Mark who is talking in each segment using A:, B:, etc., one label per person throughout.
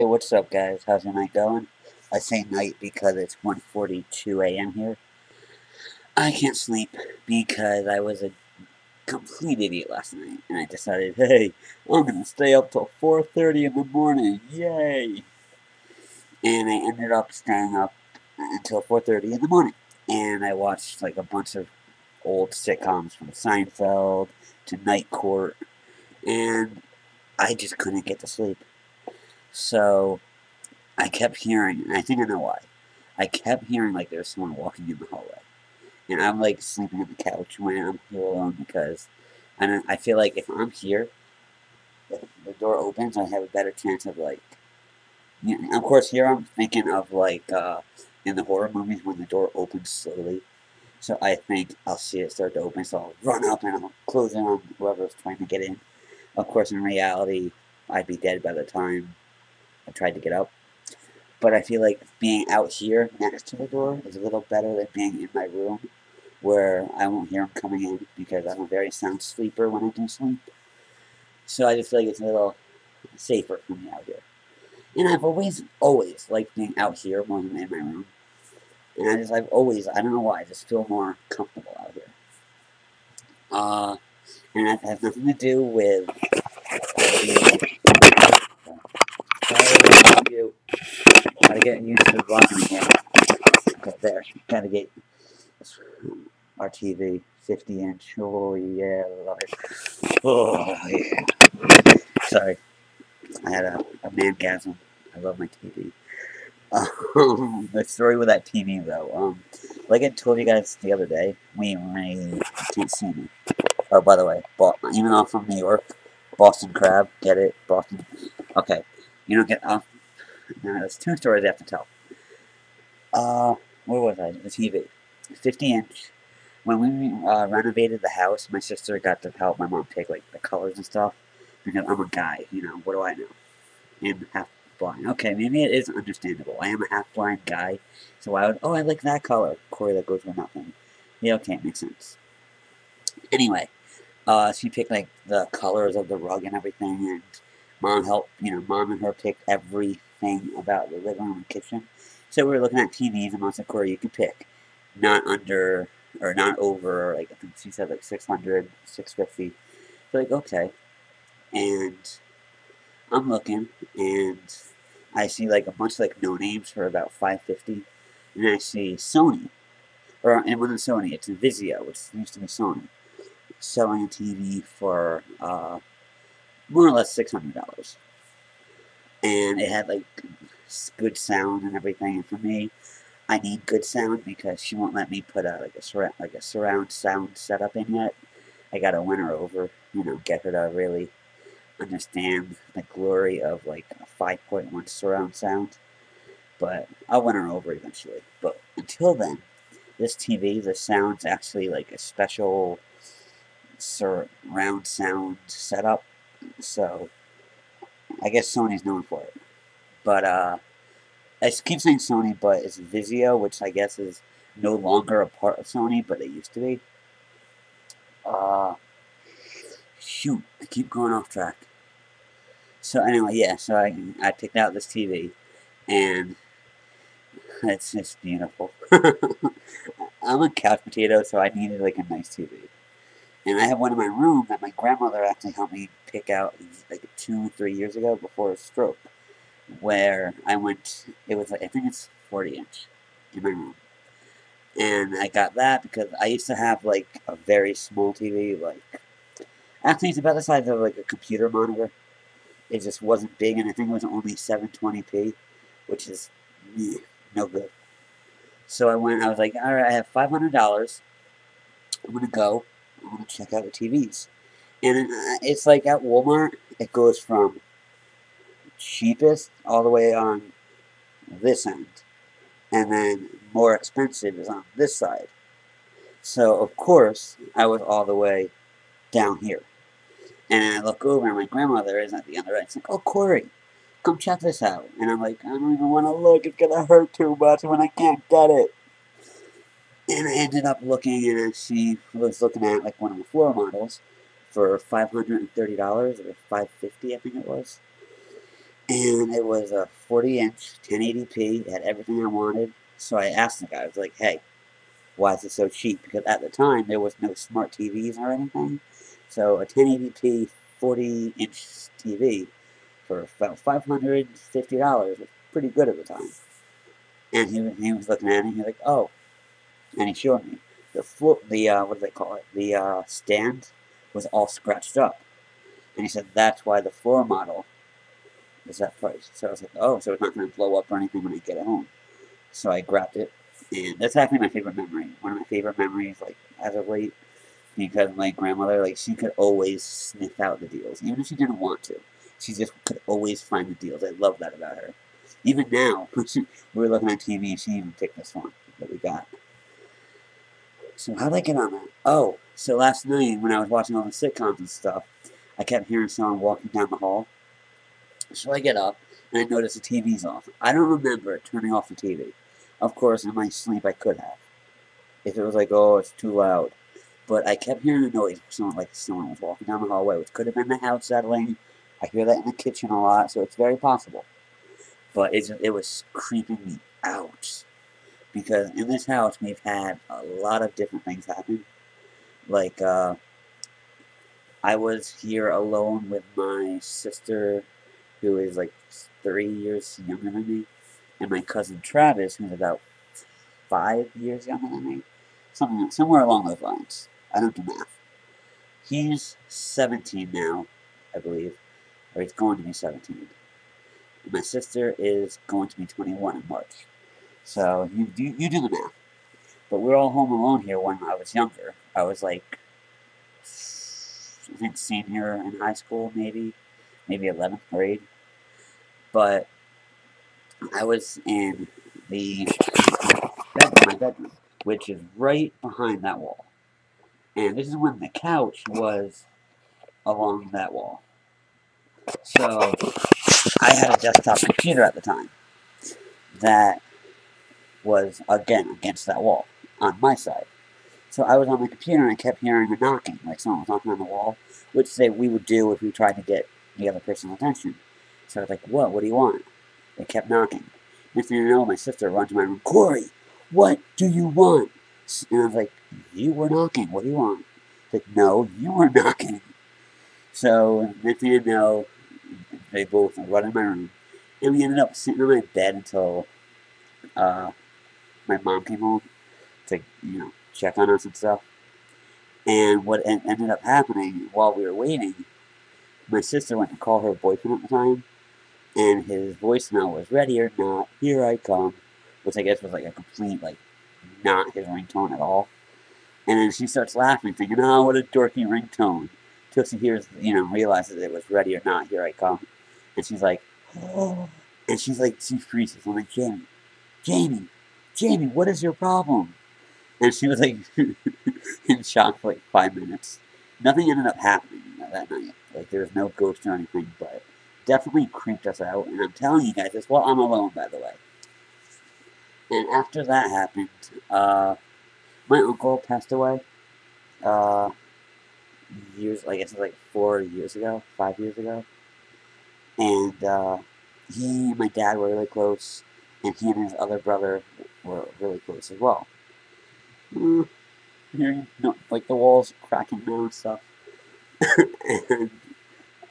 A: Hey, what's up, guys? How's your night going? I say night because it's 1:42 a.m. here. I can't sleep because I was a complete idiot last night, and I decided, hey, I'm gonna stay up till 4:30 in the morning. Yay! And I ended up staying up until 4:30 in the morning, and I watched like a bunch of old sitcoms from Seinfeld to Night Court, and I just couldn't get to sleep. So I kept hearing, and I think I know why. I kept hearing like there was someone walking in the hallway, and I'm like sleeping on the couch when I'm here alone because I feel like if I'm here, if the door opens, I have a better chance of like. You know, of course, here I'm thinking of like in the horror movies when the door opens slowly. So I think I'll see it start to open, so I'll run up and I'll close it on whoever's trying to get in. Of course, in reality, I'd be dead by the time I tried to get up. But I feel like being out here next to the door is a little better than being in my room where I won't hear them coming in because I'm a very sound sleeper when I do sleep. So I just feel like it's a little safer for me out here. And I've always liked being out here more than in my room. And I don't know why, I just feel more comfortable out here. And that has nothing to do with the. Sorry, you. Gotta get used to walking again. Okay, there. Gotta get our TV, 50-inch. Oh yeah, love it. Oh yeah. Sorry, I had a mangasm. I love my TV. The story with that TV though. Like I told you guys the other day, you can't see me. Oh, by the way, even though I'm from New York, Boston crab, get it? Boston. Okay, you don't get. Now there's two stories I have to tell. Where was I? The TV, 50-inch. When we renovated the house, my sister got to help my mom pick like the colors and stuff because I'm a guy. You know, what do I know? I'm half blind. Okay, maybe it is understandable. I am a half blind guy, so I like that color. Corey, that goes with nothing. Yeah, okay, it makes sense. Anyway, she picked like the colors of the rug and everything, and mom helped. Mom and her picked everything about the living room and kitchen. So we were looking at TVs, and mom said, "Corey, you can pick, not under or not over. Like I think she said, like 600, 650." So like okay, and I'm looking, and I see like a bunch of like no names for about 550, and I see Sony, or it wasn't Sony, it's Vizio, which used to be Sony, selling a TV for more or less $600, and it had like good sound and everything. And for me, I need good sound because she won't let me put a surround sound setup in yet. I gotta win her over, get her to really understand the glory of like a 5.1 surround sound. But I'll win her over eventually. But until then, this TV, the sound's actually like a special surround sound setup. So I guess Sony's known for it. But I keep saying Sony, but it's Vizio, which I guess is no longer a part of Sony, but it used to be. Uh, Shoot, I keep going off track. So anyway, yeah, so I picked out this TV, and it's just beautiful. I'm a couch potato, so I needed like a nice TV. And I have one in my room that my grandmother actually helped me pick out like 2, 3 years ago before her stroke, where I went. It was like I think it's 40-inch in my room, and I got that because I used to have like a very small TV, like actually it's about the size of like a computer monitor. It just wasn't big, and I think it was only 720p, which is no good. So I was like, all right, I have $500. I'm gonna go. I'm gonna check out the TVs, and it's like at Walmart, it goes from cheapest all the way on this end, and then more expensive is on this side. So of course, I was all the way down here, and I look over, and my grandmother is at the other end. It's like, oh, Corey, come check this out. And I'm like, I don't even want to look. It's gonna hurt too much when I can't get it. And I ended up looking, and she was looking at like one of the floor models for $530 or $550, I think it was. And it was a 40-inch 1080p. It had everything I wanted. So I asked the guy, I was like, hey, why is it so cheap? Because at the time, there was no smart TVs or anything. So a 1080p 40-inch TV for about $550 was pretty good at the time. And he was looking at it, and he was like, oh. And he showed me. What do they call it? The stand was all scratched up. And he said, that's why the floor model is that price. So I was like, oh, so it's not going to blow up or anything when I get it home. So I grabbed it, and that's actually my favorite memory. One of my favorite memories, like, as of late, because my grandmother, like, she could always sniff out the deals, even if she didn't want to. She just could always find the deals. I love that about her. Even now, we were looking at TV, she even picked this one that we got. So how'd I get on that? Oh, so last night when I was watching all the sitcoms and stuff, I kept hearing someone walking down the hall. So I get up, and I notice the TV's off. I don't remember turning off the TV. Of course, in my sleep, I could have. If it was like, oh, it's too loud. But I kept hearing a noise, like someone was walking down the hallway, which could have been the house settling. I hear that in the kitchen a lot, so it's very possible. But it was creeping me out. Because in this house, we've had a lot of different things happen. Like, I was here alone with my sister, who is like 3 years younger than me, and my cousin Travis, who's about 5 years younger than me. Somewhere along those lines. I don't do math. He's 17 now, I believe, or he's going to be 17. And my sister is going to be 21 in March. So you do the math. But we're all home alone here when I was younger. I was like, I think senior in high school, maybe 11th grade. But I was in my bedroom, which is right behind that wall. And this is when the couch was along that wall. So I had a desktop computer at the time that was, again, against that wall on my side. So I was on my computer and I kept hearing the knocking, like someone was knocking on the wall, which we would do if we tried to get the other person's attention. So I was like, what do you want? They kept knocking. Next thing you know, my sister runs to my room, Corey, what do you want? And I was like, you were knocking, what do you want? Like, no, you were knocking. So next thing you know, they both run in my room. And we ended up sitting on my bed until my mom came home to, check on us and stuff. And what ended up happening while we were waiting, my sister went to call her boyfriend at the time, and his voicemail was, ready or not, here I come, which I guess was like a complete, like, not his ringtone at all. And then she starts laughing, thinking, oh, what a dorky ringtone. Till she hears, realizes it was ready or not, here I come. And she's like, oh. And she's like, she freezes. I'm like, Jamie, what is your problem? And she was like, in shock for like 5 minutes. Nothing ended up happening that night. Like, there was no ghost or anything, but definitely creeped us out. And I'm telling you guys this while I'm alone, by the way. And after that happened, my uncle passed away. I guess it was like 4 years ago, 5 years ago. And he and my dad were really close, and he and his other brother were really close as well. Hearing, like, the walls cracking down and stuff. And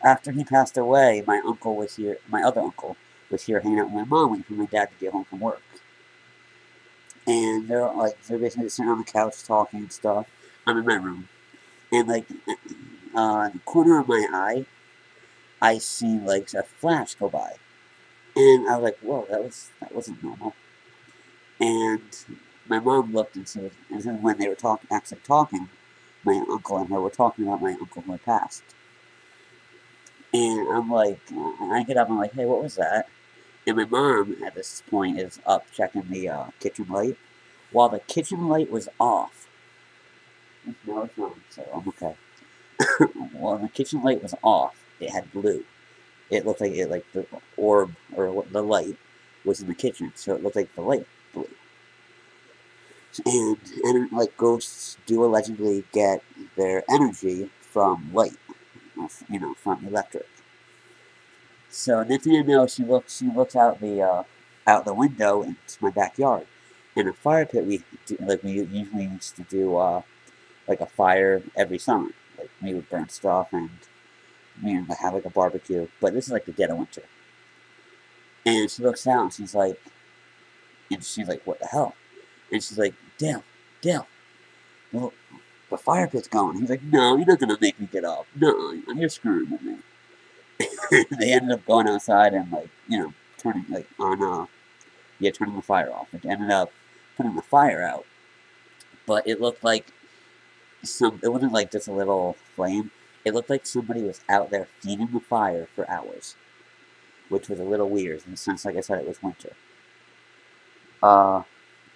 A: after he passed away, my other uncle was here hanging out with my mom, waiting for my dad to get home from work. And they're basically sitting on the couch talking and stuff. I'm in my room. And, like, in the corner of my eye, I see, like, a flash go by. And I was like, whoa, that wasn't normal. And my mom looked and said, and then when they were actually talking, my uncle and her were talking about my uncle who had passed. And I'm like, and I get up and I'm like, hey, what was that? And my mom, at this point, is up checking the kitchen light. While the kitchen light was off, no, it's not, so I'm okay. While the kitchen light was off, it had blue. It looked like the orb, or the light, was in the kitchen, so it looked like the light blue. And like, ghosts do allegedly get their energy from light, from electric. So next thing I know, she looks out the window into my backyard. In a fire pit, we usually used to do like a fire every summer. Like we would burn stuff and we would have like a barbecue. But this is like the dead of winter. And she looks out and she's like, what the hell? And she's like, Dale, Dale, well, the fire pit's going. He's like, no, you're not gonna make me get up. No, you're screwing with me. They ended up going outside and like, turning like turning the fire off. It ended up putting the fire out, but it looked like it wasn't like just a little flame. It looked like somebody was out there feeding the fire for hours, which was a little weird since, like I said, it was winter.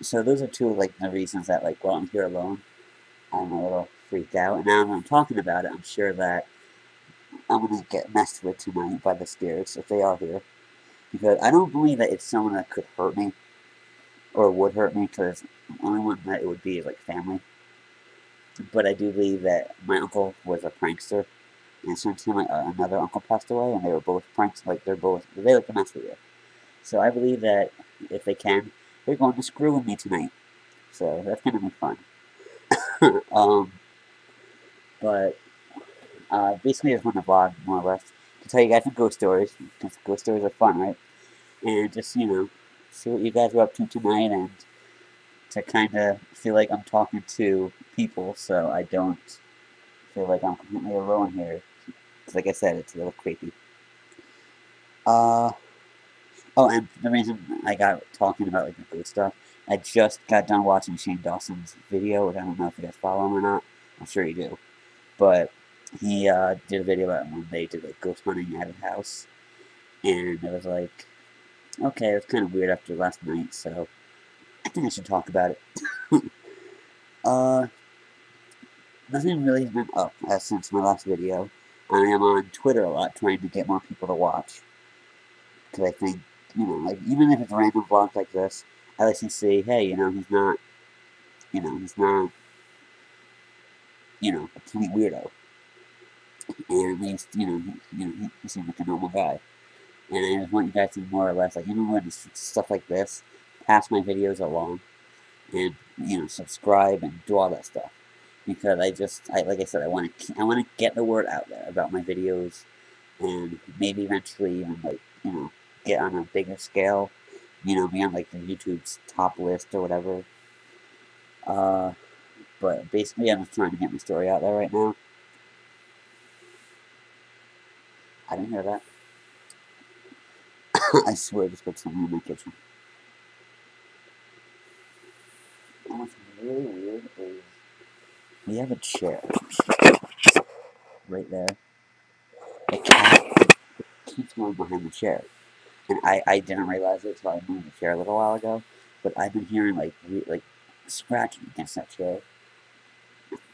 A: So those are two like the reasons that like while I'm here alone, I'm a little freaked out. And now when I'm talking about it, I'm sure that I'm gonna get messed with tonight by the spirits if they are here, because I don't believe that it's someone that could hurt me or would hurt me, because the only one that it would be is like family. But I do believe that my uncle was a prankster, and since him, another uncle passed away, and they were both pranks. Like they like to mess with you. So I believe that if they can, they're going to screw with me tonight. So that's gonna be fun. But basically, I just want to vlog more or less to tell you guys some ghost stories, because ghost stories are fun, right? And just see what you guys are up to tonight, and to kind of feel like I'm talking to people, so I don't feel like I'm completely alone here. Because, like I said, it's a little creepy. Oh, and the reason I got talking about like the ghost stuff, I just got done watching Shane Dawson's video, which I don't know if you guys follow him or not. I'm sure you do, but he did a video about when they did like ghost hunting at his house, and it was like, okay, it was kind of weird after last night, so I think I should talk about it. Nothing really has been up since my last video. I am on Twitter a lot trying to get more people to watch. Because I think, like, even if it's random vlogs like this, I like to see, hey, he's not, a complete weirdo. And at least, he seems like a normal guy. And I just want you guys to more or less, like, even when it's stuff like this, pass my videos along. And, subscribe and do all that stuff. Because like I said, I want to get the word out there about my videos, and maybe eventually even like get on a bigger scale, be on like the YouTube's top list or whatever. But basically, I'm just trying to get my story out there right now. I didn't hear that. I swear, just put something in my kitchen. And what's really weird is we have a chair right there. The cat keeps going behind the chair. And I didn't realize it until I moved the chair a little while ago. But I've been hearing like scratching against that chair.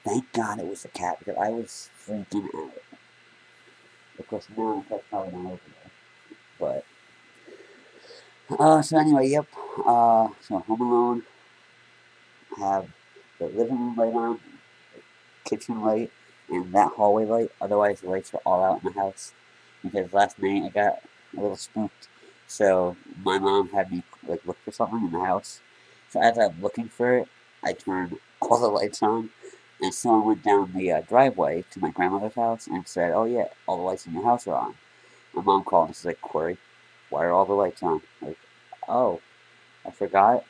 A: Thank God it was the cat, because I was freaking out. Of course, now the cat's probably not over there. But so anyway, yep. So Home Alone. Have the living room light on, the kitchen light, and that hallway light. Otherwise, the lights are all out in the house. Because last night I got a little spooked. So my mom had me like look for something in the house. So as I'm looking for it, I turned all the lights on, and someone went down the driveway to my grandmother's house and said, "Oh yeah, all the lights in your house are on." My mom called and she's like, "Corey, why are all the lights on?" Like, oh, I forgot.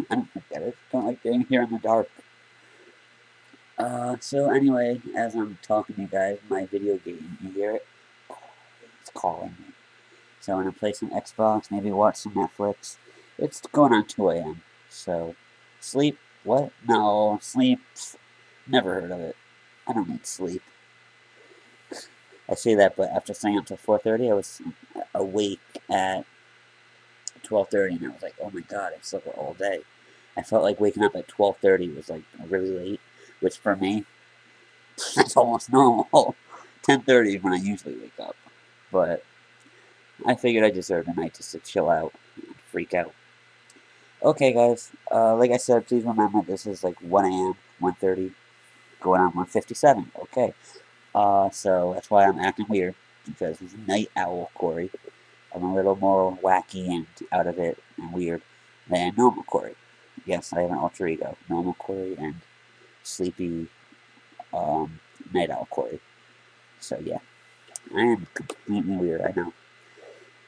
A: I don't forget it. Don't like being here in the dark. So anyway, as I'm talking to you guys, my video game, you hear it? It's calling me. So I'm gonna play some Xbox, maybe watch some Netflix. It's going on 2 a.m. So, sleep? What? No, sleep? Never heard of it. I don't need sleep. I say that, but after staying up till 4:30, I was awake at 12:30, and I was like, oh my god, I slept all day. I felt like waking up at 12:30 was like really late, which for me, that's almost normal. 10:30 is when I usually wake up. But I figured I deserved a night just to chill out and freak out. Okay, guys, like I said, please remember this is like 1 a.m., 1:30, going on 1:57. Okay, so that's why I'm acting weird. because it's Night Owl Corey. I'm a little more wacky and out of it and weird than normal Corey. Yes, I have an alter ego, normal Corey and sleepy Night Owl Corey. So yeah, I am completely weird, I know.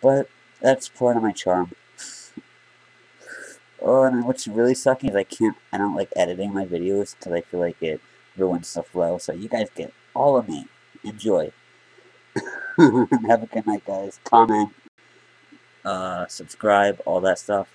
A: But that's part of my charm. Oh, and what's really sucking is I don't like editing my videos because I feel like it ruins the flow. So you guys get all of me. Enjoy. Have a good night, guys. Comment, subscribe, all that stuff.